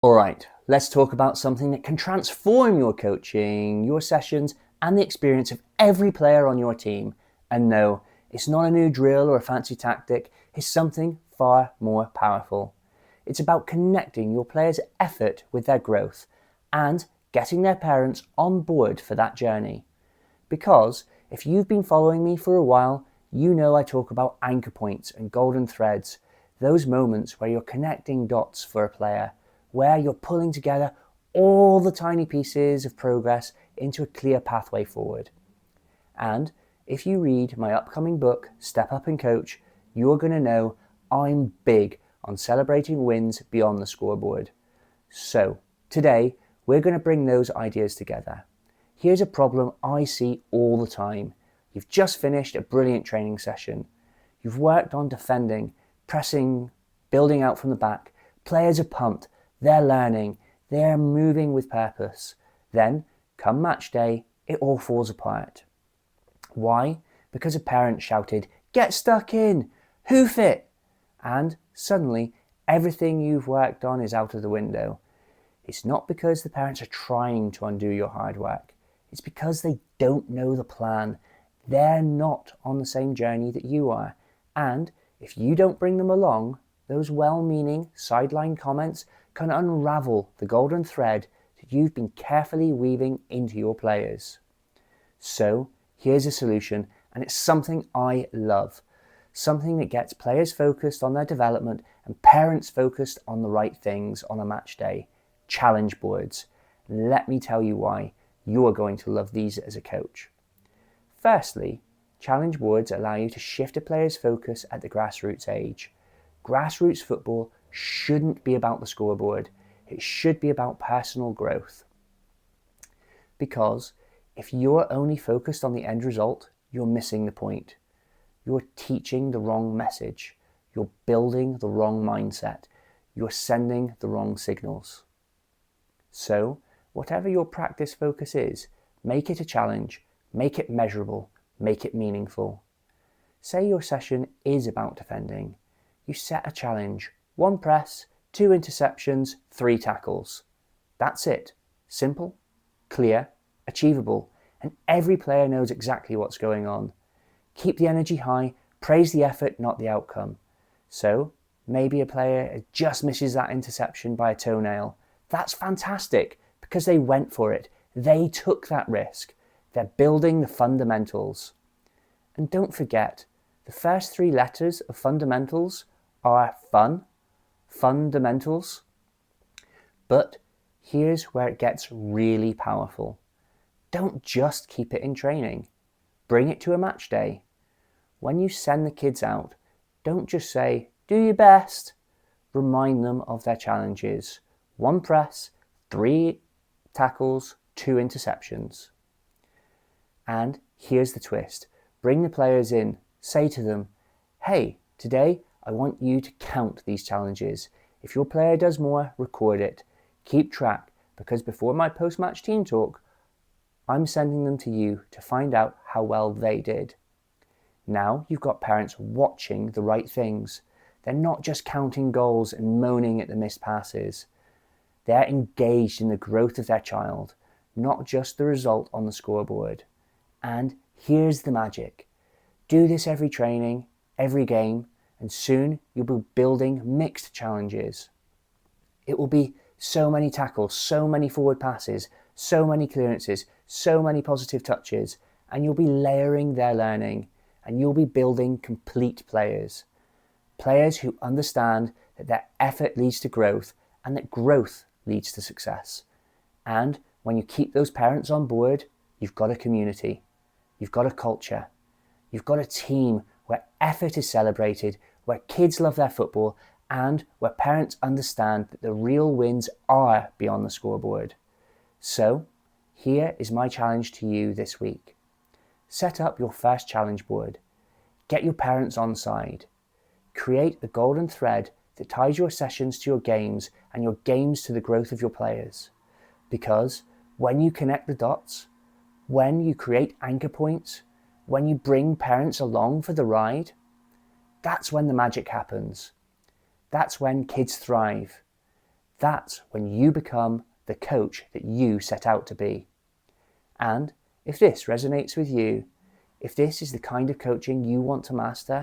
All right, let's talk about something that can transform your coaching, your sessions, and the experience of every player on your team. And no, it's not a new drill or a fancy tactic, it's something far more powerful. It's about connecting your players' effort with their growth and getting their parents on board for that journey. Because if you've been following me for a while, you know I talk about anchor points and golden threads, those moments where you're connecting dots for a player, where you're pulling together all the tiny pieces of progress into a clear pathway forward. And if you read my upcoming book, Step Up and Coach, you're going to know I'm big on celebrating wins beyond the scoreboard. So today, we're going to bring those ideas together. Here's a problem I see all the time. You've just finished a brilliant training session. You've worked on defending, pressing, building out from the back. Players are pumped. They're learning. They're moving with purpose. Then, come match day, it all falls apart. Why? Because a parent shouted, "Get stuck in! Hoof it!" And suddenly, everything you've worked on is out of the window. It's not because the parents are trying to undo your hard work. It's because they don't know the plan. They're not on the same journey that you are. And if you don't bring them along, those well-meaning sideline comments can unravel the golden thread that you've been carefully weaving into your players. So here's a solution, and it's something I love. Something that gets players focused on their development and parents focused on the right things on a match day. Challenge boards. Let me tell you why you are going to love these as a coach. Firstly, challenge boards allow you to shift a player's focus at the grassroots age. Grassroots football shouldn't be about the scoreboard. It should be about personal growth. Because if you're only focused on the end result, you're missing the point. You're teaching the wrong message. You're building the wrong mindset. You're sending the wrong signals. So, whatever your practice focus is, make it a challenge, make it measurable, make it meaningful. Say your session is about defending. You set a challenge, 1 press, 2 interceptions, 3 tackles. That's it. Simple, clear, achievable, and every player knows exactly what's going on. Keep the energy high, praise the effort, not the outcome. So, maybe a player just misses that interception by a toenail. That's fantastic, because they went for it. They took that risk. They're building the fundamentals. And don't forget, the first 3 letters of fundamentals are fun, fundamentals. But here's where it gets really powerful. Don't just keep it in training. Bring it to a match day. When you send the kids out, don't just say, "Do your best." Remind them of their challenges. 1 press, 3 tackles, 2 interceptions. And here's the twist. Bring the players in. Say to them, "Hey, today I want you to count these challenges. If your player does more, record it. Keep track, because before my post-match team talk, I'm sending them to you to find out how well they did." Now you've got parents watching the right things. They're not just counting goals and moaning at the missed passes. They're engaged in the growth of their child, not just the result on the scoreboard. And here's the magic. Do this every training, every game, and soon you'll be building mixed challenges. It will be so many tackles, so many forward passes, so many clearances, so many positive touches, and you'll be layering their learning, and you'll be building complete players. Players who understand that their effort leads to growth and that growth leads to success. And when you keep those parents on board, you've got a community, you've got a culture, you've got a team where effort is celebrated, where kids love their football, and where parents understand that the real wins are beyond the scoreboard. So, here is my challenge to you this week. Set up your first challenge board. Get your parents on side. Create a golden thread that ties your sessions to your games and your games to the growth of your players. Because when you connect the dots, when you create anchor points, when you bring parents along for the ride, that's when the magic happens. That's when kids thrive. That's when you become the coach that you set out to be. And if this resonates with you, if this is the kind of coaching you want to master,